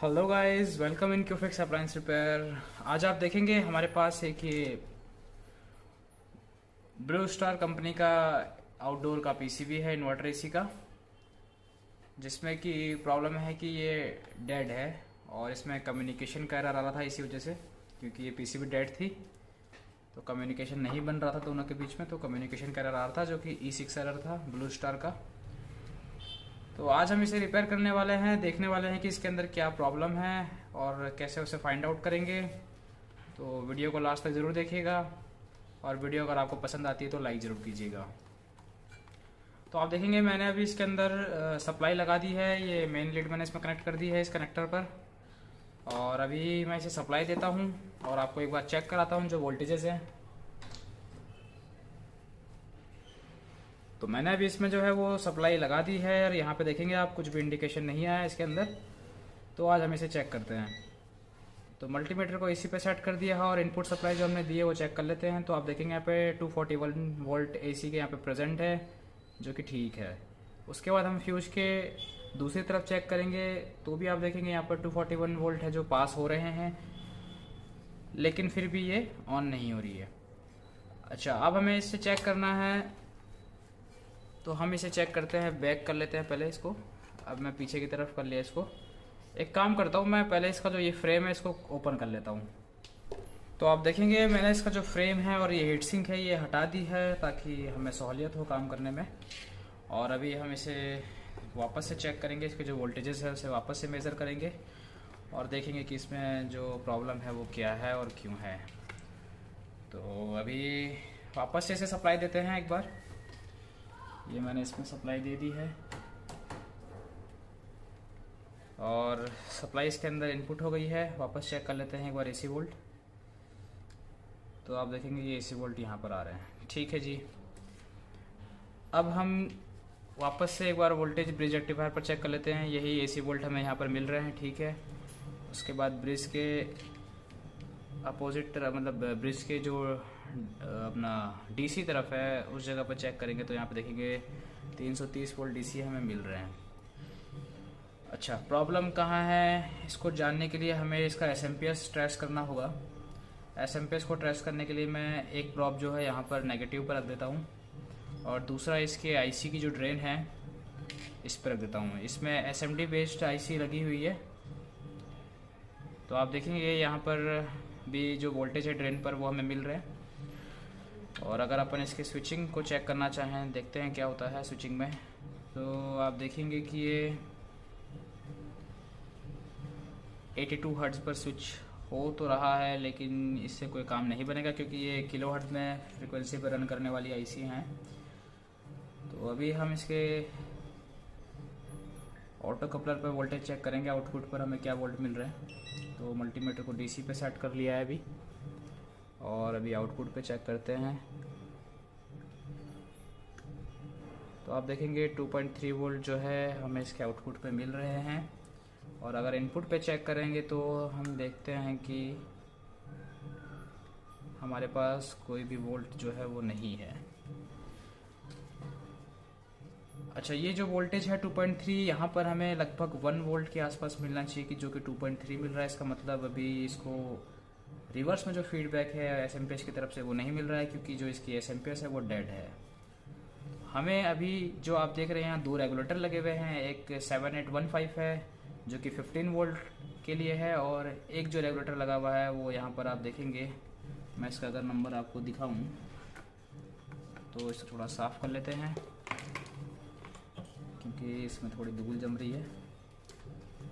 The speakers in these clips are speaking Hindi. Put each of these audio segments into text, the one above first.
Hello guys, welcome in Qfix appliance repair. आज आप देखेंगे हमारे पास एक ये ब्लू स्टार कंपनी का आउटडोर का पीसीबी है, इन्वर्टर एसी का, जिसमें कि प्रॉब्लम है कि ये डेड है और इसमें कम्युनिकेशन का एरर आ रहा था इसी वजह से, क्योंकि ये पीसीबी डेड थी तो कम्युनिकेशन नहीं बन रहा था दोनों के बीच में। तो कम्युनिकेशन का एरर आ रहा था जो कि E6 एरर था ब्लू स्टार का। तो आज हम इसे रिपेयर करने वाले हैं, देखने वाले हैं कि इसके अंदर क्या प्रॉब्लम है और कैसे उसे फाइंड आउट करेंगे। तो वीडियो को लास्ट तक ज़रूर देखिएगा और वीडियो अगर आपको पसंद आती है तो लाइक ज़रूर कीजिएगा। तो आप देखेंगे मैंने अभी इसके अंदर सप्लाई लगा दी है, ये मेन लीड मैंने इसमें कनेक्ट कर दी है इस कनेक्टर पर। और अभी मैं इसे सप्लाई देता हूँ और आपको एक बार चेक कराता हूँ जो वोल्टेजेस हैं। तो मैंने अभी इसमें जो है वो सप्लाई लगा दी है और यहाँ पे देखेंगे आप कुछ भी इंडिकेशन नहीं आया इसके अंदर। तो आज हम इसे चेक करते हैं। तो मल्टीमीटर को इसी पे सेट कर दिया है और इनपुट सप्लाई जो हमने दी है वो चेक कर लेते हैं। तो आप देखेंगे यहाँ पे 241 वोल्ट एसी के यहाँ पे प्रेजेंट है, जो कि ठीक है। उसके बाद हम फ्यूज के दूसरी तरफ चेक करेंगे तो भी आप देखेंगे यहाँ पर 241 वोल्ट है जो पास हो रहे हैं, लेकिन फिर भी ये ऑन नहीं हो रही है। अच्छा, अब हमें इससे चेक करना है, तो हम इसे चेक करते हैं। बैक कर लेते हैं पहले इसको। अब मैं पीछे की तरफ कर लिया इसको। एक काम करता हूँ, मैं पहले इसका जो ये फ्रेम है इसको ओपन कर लेता हूँ। तो आप देखेंगे मैंने इसका जो फ्रेम है और ये हीट सिंक है ये हटा दी है ताकि हमें सहूलियत हो काम करने में। और अभी हम इसे वापस से चेक करेंगे, इसके जो वोल्टेजेस है उसे वापस से मेज़र करेंगे और देखेंगे कि इसमें जो प्रॉब्लम है वो क्या है और क्यों है। तो अभी वापस से इसे सप्लाई देते हैं एक बार। ये मैंने इसमें सप्लाई दे दी है और सप्लाई इसके अंदर इनपुट हो गई है। वापस चेक कर लेते हैं एक बार एसी वोल्ट। तो आप देखेंगे ये एसी वोल्ट यहाँ पर आ रहे हैं, ठीक है जी। अब हम वापस से एक बार वोल्टेज ब्रिज रेक्टिफायर पर चेक कर लेते हैं। यही एसी वोल्ट हमें यहाँ पर मिल रहे हैं, ठीक है। उसके बाद ब्रिज के अपोजिट तरफ, मतलब ब्रिज के जो अपना डीसी तरफ है उस जगह पर चेक करेंगे तो यहाँ पे देखेंगे 330 वोल्ट डीसी हमें मिल रहे हैं। अच्छा, प्रॉब्लम कहाँ है इसको जानने के लिए हमें इसका एसएमपीएस ट्रेस करना होगा। एसएमपीएस को ट्रेस करने के लिए मैं एक प्रॉब जो है यहाँ पर नेगेटिव पर रख देता हूँ और दूसरा इसके आईसी की जो ड्रेन है इस पर रख देता हूँ। इसमें एसएमडी बेस्ड आईसी लगी हुई है। तो आप देखेंगे यहाँ पर भी जो वोल्टेज है ड्रेन पर वो हमें मिल रहे हैं। और अगर अपन इसके स्विचिंग को चेक करना चाहें, देखते हैं क्या होता है स्विचिंग में। तो आप देखेंगे कि ये 82 हर्ट्ज पर स्विच हो तो रहा है, लेकिन इससे कोई काम नहीं बनेगा क्योंकि ये किलो हर्ट्ज में फ्रिक्वेंसी पर रन करने वाली आईसी हैं। तो अभी हम इसके ऑटो कपलर पर वोल्टेज चेक करेंगे, आउटपुट पर हमें क्या वोल्ट मिल रहे हैं। तो मल्टीमीटर को डीसी पे सेट कर लिया है अभी और अभी आउटपुट पे चेक करते हैं। तो आप देखेंगे 2.3 वोल्ट जो है हमें इसके आउटपुट पे मिल रहे हैं। और अगर इनपुट पे चेक करेंगे तो हम देखते हैं कि हमारे पास कोई भी वोल्ट जो है वो नहीं है। अच्छा, ये जो वोल्टेज है 2.3, यहाँ पर हमें लगभग 1 वोल्ट के आसपास मिलना चाहिए कि जो कि 2.3 मिल रहा है। इसका मतलब अभी इसको रिवर्स में जो फीडबैक है एसएमपीएस की तरफ से वो नहीं मिल रहा है, क्योंकि जो इसकी एसएमपीएस है वो डेड है। हमें अभी जो आप देख रहे हैं यहाँ 2 रेगुलेटर लगे हुए हैं, एक 7815 है जो कि 15 वोल्ट के लिए है और एक जो रेगुलेटर लगा हुआ है वो यहाँ पर आप देखेंगे। मैं इसका अगर नंबर आपको दिखाऊं तो इसे थोड़ा साफ़ कर लेते हैं क्योंकि इसमें थोड़ी धूल जम रही है।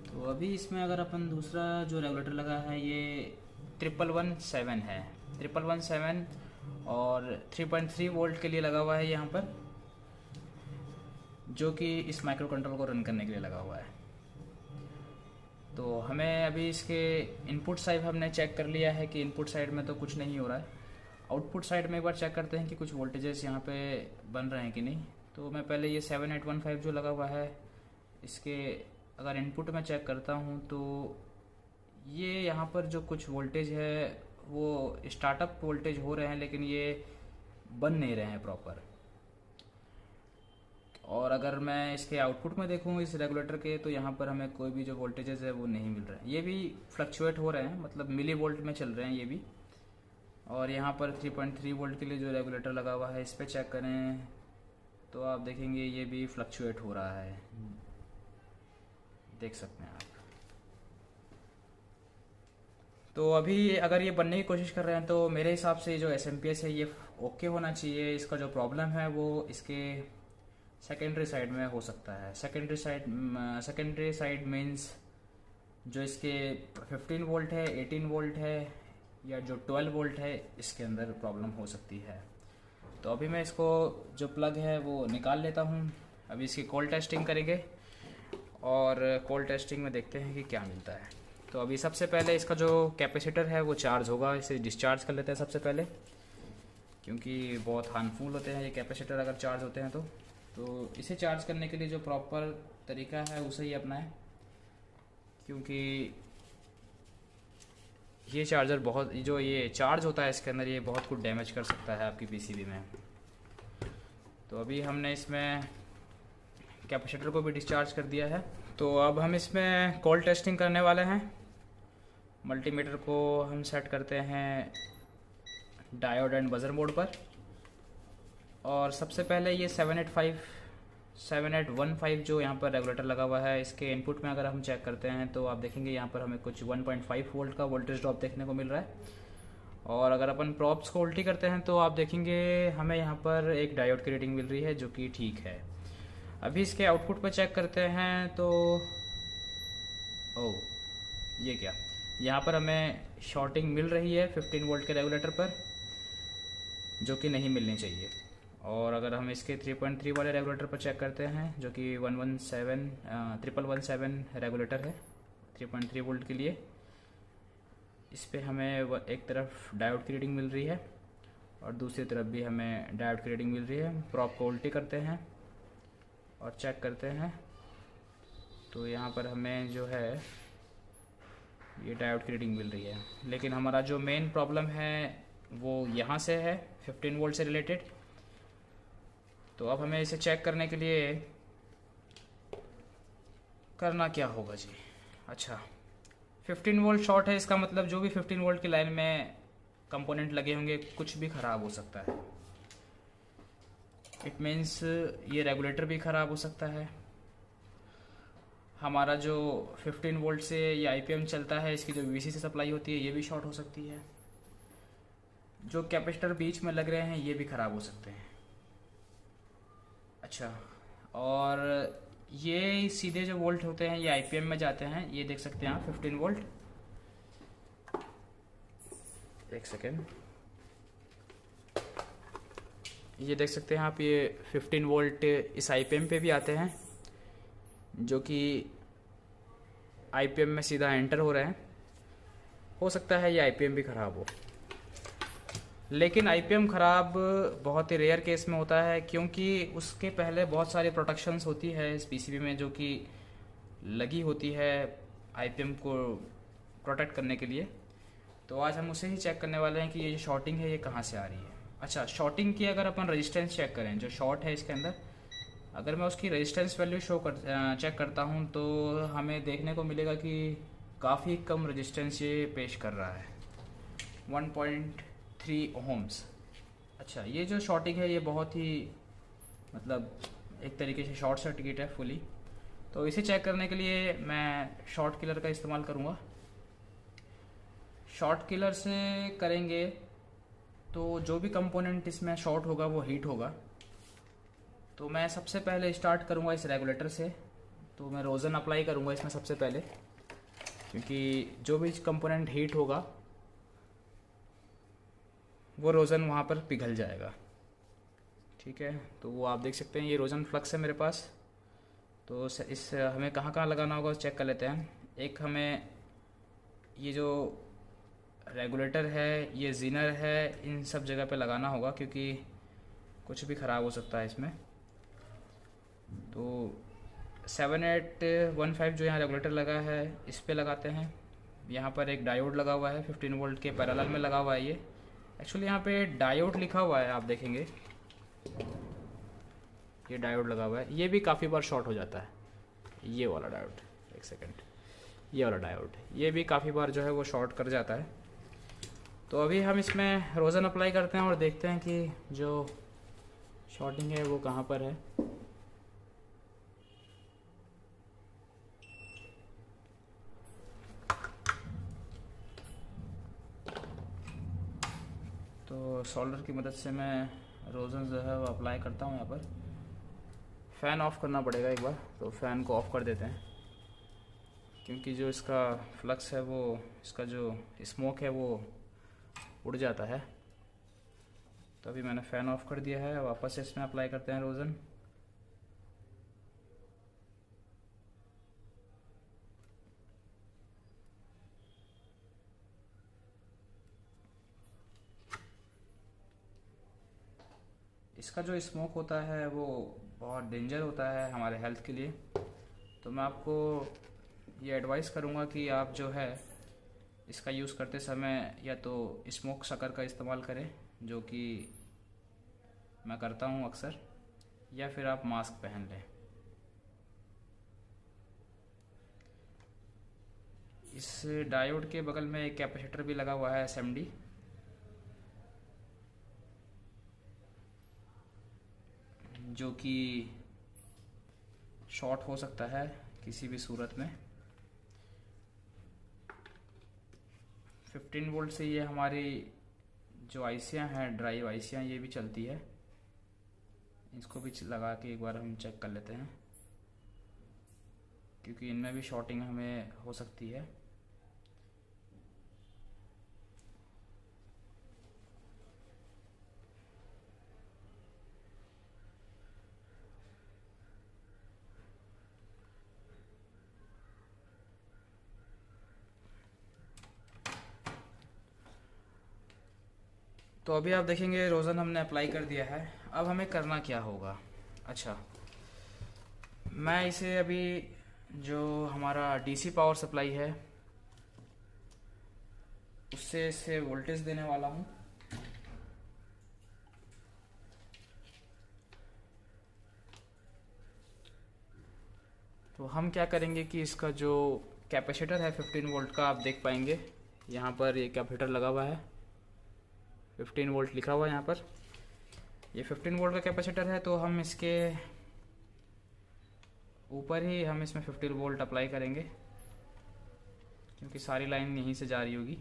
तो अभी इसमें अगर अपन दूसरा जो रेगुलेटर लगा है ये 1117 है, 1117 और 3.3 वोल्ट के लिए लगा हुआ है यहाँ पर, जो कि इस माइक्रो कंट्रोल को रन करने के लिए लगा हुआ है। तो हमें अभी इसके इनपुट साइड हमने चेक कर लिया है कि इनपुट साइड में तो कुछ नहीं हो रहा है। आउटपुट साइड में एक बार चेक करते हैं कि कुछ वोल्टेजेस यहाँ पे बन रहे हैं कि नहीं। तो मैं पहले ये 7815 जो लगा हुआ है इसके अगर इनपुट में चेक करता हूँ तो ये यहाँ पर जो कुछ वोल्टेज है वो स्टार्टअप वोल्टेज हो रहे हैं, लेकिन ये बन नहीं रहे हैं प्रॉपर। और अगर मैं इसके आउटपुट में देखूँ इस रेगुलेटर के, तो यहाँ पर हमें कोई भी जो वोल्टेजेस है वो नहीं मिल रहा है। ये भी फ्लक्चुएट हो रहे हैं, मतलब मिली वोल्ट में चल रहे हैं ये भी। और यहाँ पर 3.3 वोल्ट के लिए जो रेगुलेटर लगा हुआ है इस पर चेक करें तो आप देखेंगे ये भी फ्लक्चुएट हो रहा है, देख सकते हैं आप। तो अभी अगर ये बनने की कोशिश कर रहे हैं तो मेरे हिसाब से जो SMPS है ये ओके होना चाहिए। इसका जो प्रॉब्लम है वो इसके सेकेंडरी साइड में हो सकता है। सेकेंडरी साइड मीन्स जो इसके 15 वोल्ट है, 18 वोल्ट है या जो 12 वोल्ट है, इसके अंदर प्रॉब्लम हो सकती है। तो अभी मैं इसको जो प्लग है वो निकाल लेता हूँ। अभी इसकी कोल्ड टेस्टिंग करेंगे और कोल्ड टेस्टिंग में देखते हैं कि क्या मिलता है। तो अभी सबसे पहले इसका जो कैपेसिटर है वो चार्ज होगा, इसे डिस्चार्ज कर लेते हैं सबसे पहले, क्योंकि बहुत हार्मफुल होते हैं ये कैपेसिटर अगर चार्ज होते हैं तो इसे चार्ज करने के लिए जो प्रॉपर तरीका है उसे ही अपनाएं, क्योंकि ये चार्जर बहुत जो ये चार्ज होता है इसके अंदर ये बहुत कुछ डैमेज कर सकता है आपकी PCB में। तो अभी हमने इसमें कैपेसिटर को भी डिस्चार्ज कर दिया है। तो अब हम इसमें कोल्ड टेस्टिंग करने वाले हैं। मल्टीमीटर को हम सेट करते हैं डायोड एंड बजर मोड पर, और सबसे पहले ये 7815 जो यहाँ पर रेगुलेटर लगा हुआ है इसके इनपुट में अगर हम चेक करते हैं तो आप देखेंगे यहाँ पर हमें कुछ 1.5 वोल्ट का वोल्टेज ड्रॉप देखने को मिल रहा है। और अगर अपन प्रॉप्स को उल्टी करते हैं तो आप देखेंगे हमें यहाँ पर एक डायोड की रीडिंग मिल रही है जो कि ठीक है। अभी इसके आउटपुट पर चेक करते हैं तो ओह ये क्या, यहाँ पर हमें शॉर्टिंग मिल रही है 15 वोल्ट के रेगुलेटर पर, जो कि नहीं मिलनी चाहिए। और अगर हम इसके 3.3 वाले रेगुलेटर पर चेक करते हैं जो कि 1117 रेगुलेटर है 3.3 वोल्ट के लिए, इस पे हमें एक तरफ डायोड की रीडिंग मिल रही है और दूसरी तरफ भी हमें डायोड की रीडिंग मिल रही है। प्रॉप को उल्टी करते हैं और चेक करते हैं तो यहाँ पर हमें जो है ये डायोड की रीडिंग मिल रही है, लेकिन हमारा जो मेन प्रॉब्लम है वो यहाँ से है 15 वोल्ट से रिलेटेड। तो अब हमें इसे चेक करने के लिए करना क्या होगा जी। अच्छा 15 वोल्ट शॉर्ट है, इसका मतलब जो भी 15 वोल्ट की लाइन में कंपोनेंट लगे होंगे कुछ भी ख़राब हो सकता है। इट मीन्स ये रेगुलेटर भी ख़राब हो सकता है, हमारा जो 15 वोल्ट से ये IPM चलता है इसकी जो VC से सप्लाई होती है ये भी शॉर्ट हो सकती है, जो कैपेसिटर बीच में लग रहे हैं ये भी ख़राब हो सकते हैं। अच्छा, और ये सीधे जो वोल्ट होते हैं ये IPM में जाते हैं, ये देख सकते हैं आप 15 वोल्ट। एक सेकेंड, ये देख सकते हैं आप ये 15 वोल्ट इस IPM पे भी आते हैं, जो कि IPM में सीधा एंटर हो रहे हैं। हो सकता है ये IPM भी ख़राब हो, लेकिन IPM ख़राब बहुत ही रेयर केस में होता है, क्योंकि उसके पहले बहुत सारी प्रोटेक्शंस होती है इस PCB में जो कि लगी होती है IPM को प्रोटेक्ट करने के लिए। तो आज हम उसे ही चेक करने वाले हैं कि ये जो शॉर्टिंग है ये कहाँ से आ रही है। अच्छा, शॉर्टिंग की अगर अपन रेजिस्टेंस चेक करें, जो शॉर्ट है इसके अंदर, अगर मैं उसकी रेजिस्टेंस वैल्यू चेक करता हूँ तो हमें देखने को मिलेगा कि काफ़ी कम रेजिस्टेंस ये पेश कर रहा है, 1.3 ओम्स। अच्छा, ये जो शॉर्टिंग है ये बहुत ही मतलब एक तरीके से शॉर्ट सर्किट है फुली। तो इसे चेक करने के लिए मैं शॉर्ट किलर का इस्तेमाल करूँगा। शॉर्ट किलर से करेंगे तो जो भी कंपोनेंट इसमें शॉर्ट होगा वो हीट होगा। तो मैं सबसे पहले स्टार्ट करूँगा इस रेगुलेटर से, तो मैं रोज़न अप्लाई करूँगा इसमें सबसे पहले, क्योंकि जो भी कंपोनेंट हीट होगा वो रोज़न वहाँ पर पिघल जाएगा। ठीक है, तो वो आप देख सकते हैं ये रोज़न फ्लक्स है मेरे पास। तो इस हमें कहाँ कहाँ लगाना होगा चेक कर लेते हैं। एक हमें ये जो रेगुलेटर है, ये जीनर है, इन सब जगह पे लगाना होगा, क्योंकि कुछ भी ख़राब हो सकता है इसमें। तो 7815 जो यहाँ रेगुलेटर लगा है इस पे लगाते हैं। यहाँ पर एक डायोड लगा हुआ है 15 वोल्ट के पैरेलल में लगा हुआ है। ये एक्चुअली यहाँ पे डायोड लिखा हुआ है, आप देखेंगे ये डायोड लगा हुआ है, ये भी काफ़ी बार शॉर्ट हो जाता है। ये वाला डायोड, एक सेकेंड, ये वाला डायोड, ये भी काफ़ी बार जो है वो शॉर्ट कर जाता है। तो अभी हम इसमें रोज़न अप्लाई करते हैं और देखते हैं कि जो शॉर्टिंग है वो कहाँ पर है। तो सोल्डर की मदद से मैं रोज़न जो है वो अप्लाई करता हूँ यहाँ पर। फ़ैन ऑफ करना पड़ेगा एक बार, तो फ़ैन को ऑफ़ कर देते हैं, क्योंकि जो इसका फ्लक्स है वो, इसका जो स्मोक है वो उड़ जाता है। तो अभी मैंने फ़ैन ऑफ कर दिया है, वापस से इसमें अप्लाई करते हैं रोज़न। इसका जो स्मोक होता है वो बहुत डेंजर होता है हमारे हेल्थ के लिए। तो मैं आपको ये एडवाइस करूँगा कि आप जो है इसका यूज़ करते समय या तो स्मोक शकर का इस्तेमाल करें, जो कि मैं करता हूँ अक्सर, या फिर आप मास्क पहन लें। इस डायोड के बगल में एक कैपेसिटर भी लगा हुआ है SMD, जो कि शॉर्ट हो सकता है किसी भी सूरत में। 15 वोल्ट से ये हमारी जो आईसियाँ हैं, ड्राइव आईसियाँ, ये भी चलती है। इसको भी लगा के एक बार हम चेक कर लेते हैं, क्योंकि इनमें भी शॉर्टिंग हमें हो सकती है। तो अभी आप देखेंगे रोज़न हमने अप्लाई कर दिया है। अब हमें करना क्या होगा? अच्छा, मैं इसे अभी जो हमारा DC पावर सप्लाई है उससे इसे वोल्टेज देने वाला हूँ। तो हम क्या करेंगे कि इसका जो कैपेसिटर है 15 वोल्ट का, आप देख पाएंगे यहाँ पर ये कैपेसिटर लगा हुआ है, 15 वोल्ट लिखा हुआ है यहाँ पर। ये 15 वोल्ट का कैपेसिटर है, तो हम इसके ऊपर ही हम इसमें 15 वोल्ट अप्लाई करेंगे, क्योंकि सारी लाइन यहीं से जा रही होगी।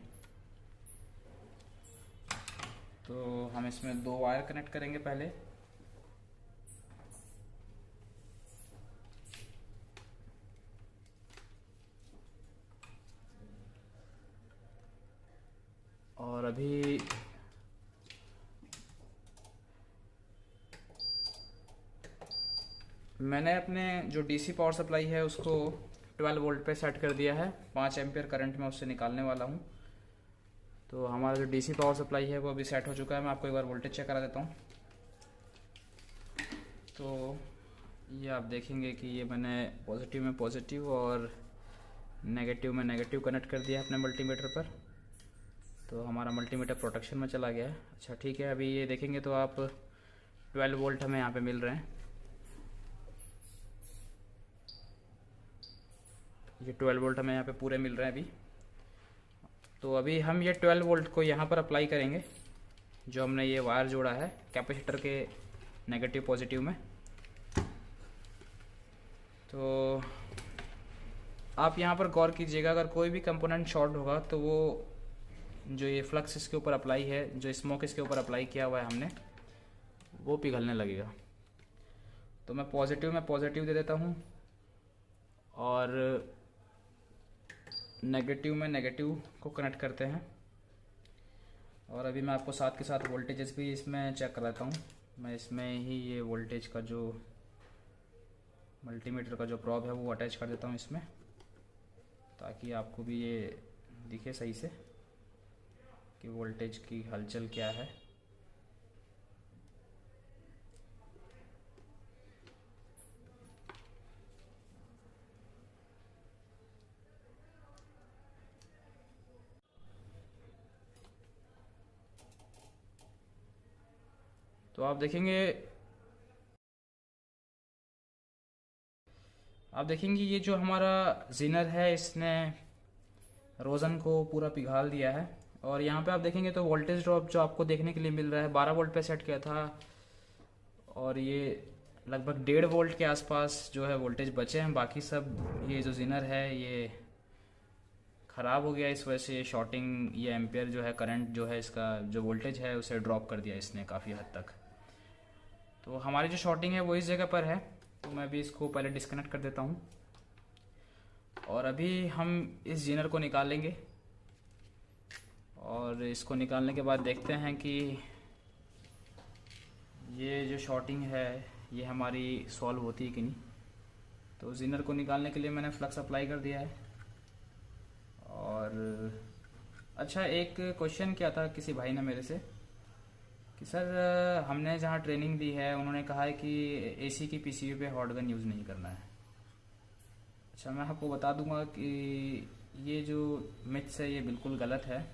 तो हम इसमें 2 वायर कनेक्ट करेंगे पहले। और अभी मैंने अपने जो DC पावर सप्लाई है उसको 12 वोल्ट पे सेट कर दिया है। 5 एम्पियर करंट में उससे निकालने वाला हूँ। तो हमारा जो DC पावर सप्लाई है वो अभी सेट हो चुका है। मैं आपको एक बार वोल्टेज चेक करा देता हूँ। तो ये आप देखेंगे कि ये मैंने पॉजिटिव में पॉजिटिव और नेगेटिव में नेगेटिव कनेक्ट कर दिया है अपने मल्टीमीटर पर। तो हमारा मल्टीमीटर प्रोटेक्शन में चला गया है। अच्छा ठीक है, अभी ये देखेंगे तो आप 12 वोल्ट हमें यहाँ पे मिल रहे हैं। ये 12 वोल्ट हमें यहाँ पे पूरे मिल रहे हैं अभी। तो अभी हम ये 12 वोल्ट को यहाँ पर अप्लाई करेंगे, जो हमने ये वायर जोड़ा है कैपेसिटर के नेगेटिव पॉजिटिव में। तो आप यहाँ पर गौर कीजिएगा, अगर कोई भी कंपोनेंट शॉर्ट होगा तो वो जो ये फ्लक्स इसके ऊपर अप्लाई है, जो स्मोक इसके ऊपर अप्लाई किया हुआ है हमने, वो पिघलने लगेगा। तो मैं पॉजिटिव में पॉजिटिव दे देता हूँ और नेगेटिव में नेगेटिव को कनेक्ट करते हैं। और अभी मैं आपको साथ के साथ वोल्टेजेस भी इसमें चेक कराता हूँ। मैं इसमें ही ये वोल्टेज का जो मल्टीमीटर का जो प्रॉब है वो अटैच कर देता हूँ इसमें, ताकि आपको भी ये दिखे सही से कि वोल्टेज की हलचल क्या है। तो आप देखेंगे आप देखेंगे ये जो हमारा जीनर है इसने रोज़न को पूरा पिघाल दिया है। और यहाँ पे आप देखेंगे तो वोल्टेज ड्रॉप जो आपको देखने के लिए मिल रहा है 12 वोल्ट पे सेट किया था, और ये लगभग 1.5 वोल्ट के आसपास जो है वोल्टेज बचे हैं। बाकी सब ये जो जीनर है ये ख़राब हो गया, इस वजह से ये शॉर्टिंग, ये एम्पियर जो है करंट जो है इसका जो वोल्टेज है उसे ड्रॉप कर दिया इसने काफ़ी हद तक। तो हमारी जो शॉर्टिंग है वो इस जगह पर है, तो मैं अभी इसको पहले डिस्कनेक्ट कर देता हूँ और अभी हम इस जीनर को निकालेंगे। और इसको निकालने के बाद देखते हैं कि ये जो शॉर्टिंग है ये हमारी सॉल्व होती है कि नहीं। तो जीनर को निकालने के लिए मैंने फ्लक्स अप्लाई कर दिया है। और अच्छा, एक क्वेश्चन किया था किसी भाई ने मेरे से कि सर हमने जहाँ ट्रेनिंग दी है उन्होंने कहा है कि एसी की पीसीबी पे हॉट गन यूज़ नहीं करना है। अच्छा, मैं आपको बता दूंगा कि ये जो मिथ्स है ये बिल्कुल गलत है।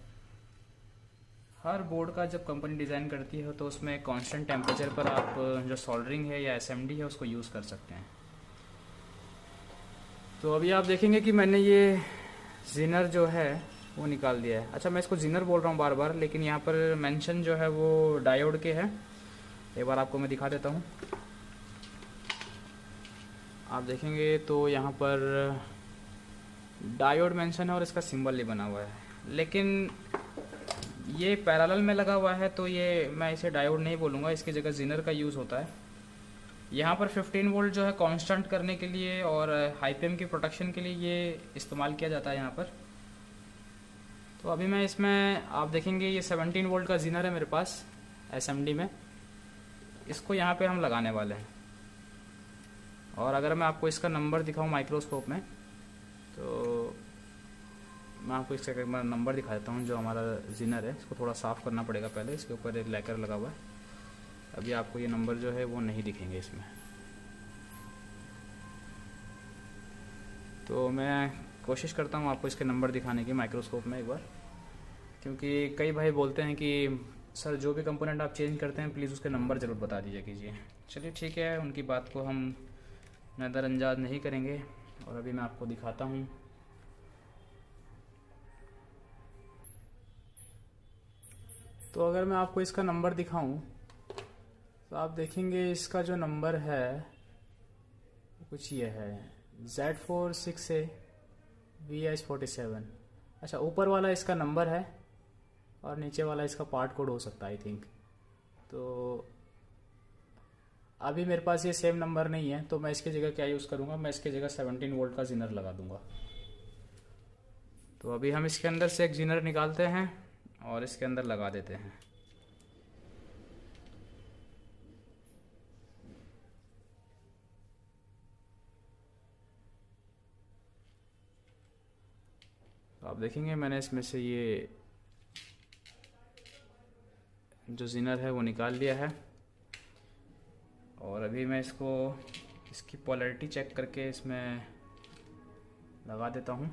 हर बोर्ड का जब कंपनी डिज़ाइन करती है तो उसमें कांस्टेंट टेम्परेचर पर आप जो सोल्डरिंग है या एसएमडी है उसको यूज़ कर सकते हैं। तो अभी आप देखेंगे कि मैंने ये जीनर जो है वो निकाल दिया है। अच्छा, मैं इसको जीनर बोल रहा हूँ बार बार, लेकिन यहाँ पर मेंशन जो है वो डायोड के है। एक बार आपको मैं दिखा देता हूँ। आप देखेंगे तो यहाँ पर डायोड मेंशन है और इसका सिंबल नहीं बना हुआ है, लेकिन ये पैरेलल में लगा हुआ है तो ये मैं इसे डायोड नहीं बोलूँगा, इसकी जगह जीनर का यूज़ होता है। यहाँ पर 15 वोल्ट जो है कांस्टेंट करने के लिए और हाई पीएम की प्रोटेक्शन के लिए ये इस्तेमाल किया जाता है यहाँ पर। तो अभी मैं इसमें आप देखेंगे ये 17 वोल्ट का जीनर है मेरे पास एसएमडी में, इसको यहाँ पे हम लगाने वाले हैं। और अगर मैं आपको इसका नंबर दिखाऊँ माइक्रोस्कोप में तो मैं आपको इसका एक बार नंबर दिखा देता हूँ। जो हमारा जीनर है इसको थोड़ा साफ़ करना पड़ेगा पहले, इसके ऊपर एक लैकर लगा हुआ है। अभी आपको ये नंबर जो है वो नहीं दिखेंगे इसमें। तो मैं कोशिश करता हूँ आपको इसके नंबर दिखाने की माइक्रोस्कोप में एक बार, क्योंकि कई भाई बोलते हैं कि सर जो भी कंपोनेंट आप चेंज करते हैं प्लीज़ उसके नंबर ज़रूर बता दीजिए कीजिए। चलिए ठीक है, उनकी बात को हम नज़रअंदाज नहीं करेंगे। और अभी मैं आपको दिखाता हूँ। तो अगर मैं आपको इसका नंबर दिखाऊं तो आप देखेंगे इसका जो नंबर है कुछ ये है Z46A VH47। अच्छा, ऊपर वाला इसका नंबर है और नीचे वाला इसका पार्ट कोड हो सकता है आई थिंक। तो अभी मेरे पास ये सेम नंबर नहीं है, तो मैं इसकी जगह क्या यूज़ करूँगा, मैं इसकी जगह 17 वोल्ट का जीनर लगा दूंगा। तो अभी हम इसके अंदर से एक जीनर निकालते हैं और इसके अंदर लगा देते हैं। तो आप देखेंगे मैंने इसमें से ये जो जीनर है वो निकाल लिया है। और अभी मैं इसको इसकी पोलैरिटी चेक करके इसमें लगा देता हूँ।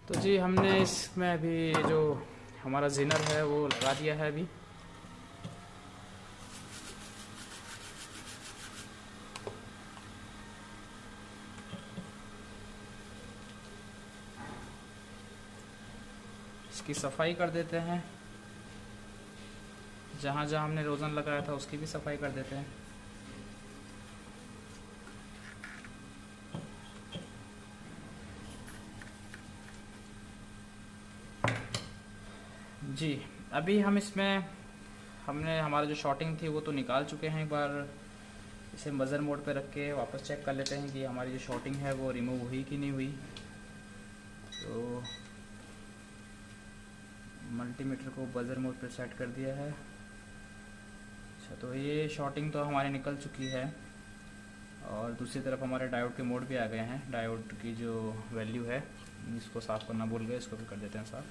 तो जी हमने इसमें अभी जो हमारा जीनर है वो लगा दिया है अभी। इसकी सफाई कर देते हैं, जहाँ जहाँ हमने रोज़न लगाया था उसकी भी सफाई कर देते हैं। जी अभी हम इसमें हमने हमारा जो शॉर्टिंग थी वो तो निकाल चुके हैं। एक बार इसे बजर मोड पे रख के वापस चेक कर लेते हैं कि हमारी जो शॉर्टिंग है वो रिमूव हुई कि नहीं हुई। तो मल्टीमीटर को बजर मोड पर सेट कर दिया है। अच्छा, तो ये शॉर्टिंग तो हमारी निकल चुकी है। और दूसरी तरफ हमारे डायोड के मोड भी आ गए हैं। डायोड की जो वैल्यू है, इसको साफ़ करना भूल गए, इसको भी कर देते हैं साफ़।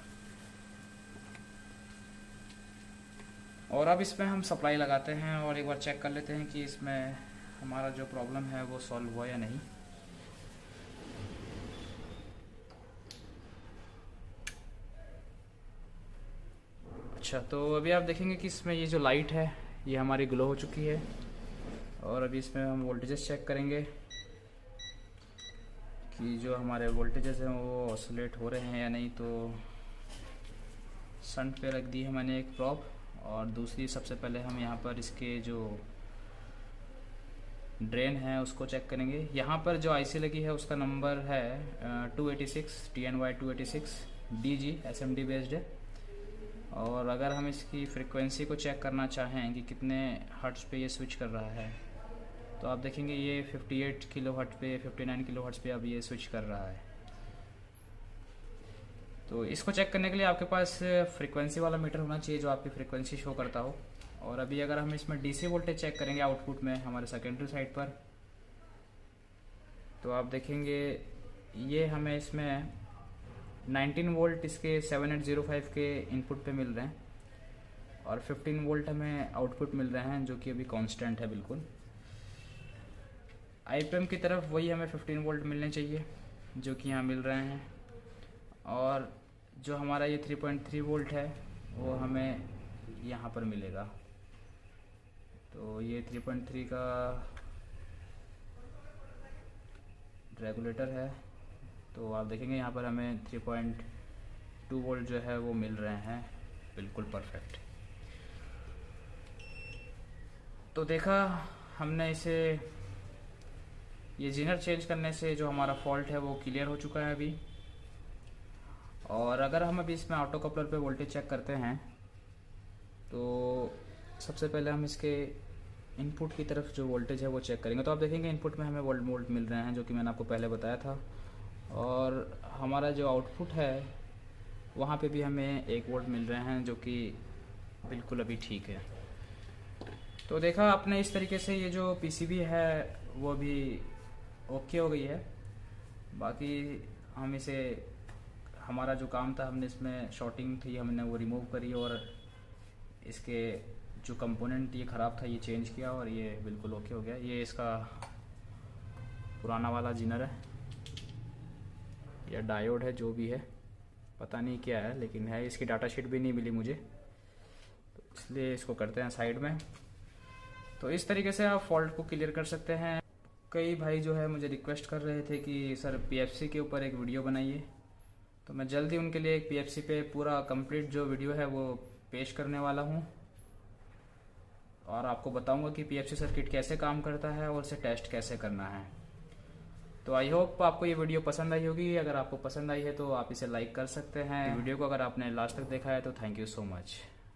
और अब इसमें हम सप्लाई लगाते हैं और एक बार चेक कर लेते हैं कि इसमें हमारा जो प्रॉब्लम है वो सॉल्व हुआ या नहीं। अच्छा, तो अभी आप देखेंगे कि इसमें ये जो लाइट है ये हमारी ग्लो हो चुकी है। और अभी इसमें हम वोल्टेजेस चेक करेंगे कि जो हमारे वोल्टेजेस हैं वो ऑसिलेट हो रहे हैं या नहीं। तो शंट पे रख दी है मैंने एक प्रॉब, और दूसरी सबसे पहले हम यहाँ पर इसके जो ड्रेन है उसको चेक करेंगे। यहाँ पर जो आईसी लगी है उसका नंबर है 286 TNY 286 DG SMD बेस्ड है। और अगर हम इसकी फ्रीक्वेंसी को चेक करना चाहें कि कितने हर्ट्ज़ पे ये स्विच कर रहा है, तो आप देखेंगे ये 58 किलो हर्ट्ज़ पे, 59 किलो हर्ट्ज़ पे अब ये स्विच कर रहा है। तो इसको चेक करने के लिए आपके पास फ्रीक्वेंसी वाला मीटर होना चाहिए जो आपकी फ्रीक्वेंसी शो करता हो। और अभी अगर हम इसमें डीसी वोल्टेज चेक करेंगे आउटपुट में हमारे सेकेंडरी साइड पर, तो आप देखेंगे ये हमें इसमें 19 वोल्ट इसके 7805 के इनपुट पे मिल रहे हैं और 15 वोल्ट हमें आउटपुट मिल रहे हैं, जो कि अभी कांस्टेंट है बिल्कुल। आईपीएम की तरफ वही हमें 15 वोल्ट मिलने चाहिए जो कि यहाँ मिल रहे हैं। और जो हमारा ये 3.3 वोल्ट है वो हमें यहाँ पर मिलेगा। तो ये 3.3 का रेगुलेटर है, तो आप देखेंगे यहाँ पर हमें 3.2 वोल्ट जो है वो मिल रहे हैं बिल्कुल परफेक्ट। तो देखा हमने इसे, ये जीनर चेंज करने से जो हमारा फॉल्ट है वो क्लियर हो चुका है अभी। और अगर हम अभी इसमें ऑटो कपलर पे वोल्टेज चेक करते हैं तो सबसे पहले हम इसके इनपुट की तरफ जो वोल्टेज है वो चेक करेंगे। तो आप देखेंगे इनपुट में हमें वोल्ट मिल रहे हैं जो कि मैंने आपको पहले बताया था। और हमारा जो आउटपुट है वहाँ पे भी हमें 1 वोल्ट मिल रहे हैं जो कि बिल्कुल अभी ठीक है। तो देखा आपने, इस तरीके से ये जो पीसीबी है वो भी ओके हो गई है। बाकी हम इसे, हमारा जो काम था, हमने इसमें शॉर्टिंग थी हमने वो रिमूव करी और इसके जो कंपोनेंट ये ख़राब था ये चेंज किया और ये बिल्कुल ओके हो गया। ये इसका पुराना वाला जीनर है या डायोड है, जो भी है पता नहीं क्या है, लेकिन है। इसकी डाटा शीट भी नहीं मिली मुझे, तो इसलिए इसको करते हैं साइड में। तो इस तरीके से आप फॉल्ट को क्लियर कर सकते हैं। कई भाई जो है मुझे रिक्वेस्ट कर रहे थे कि सर पीएफसी के ऊपर एक वीडियो बनाइए, तो मैं जल्दी उनके लिए एक पीएफसी पे पूरा कंप्लीट जो वीडियो है वो पेश करने वाला हूँ और आपको बताऊंगा कि पीएफसी सर्किट कैसे काम करता है और उसे टेस्ट कैसे करना है। तो आई होप आपको ये वीडियो पसंद आई होगी। अगर आपको पसंद आई है तो आप इसे लाइक कर सकते हैं वीडियो को। अगर आपने लास्ट तक देखा है तो थैंक यू सो मच।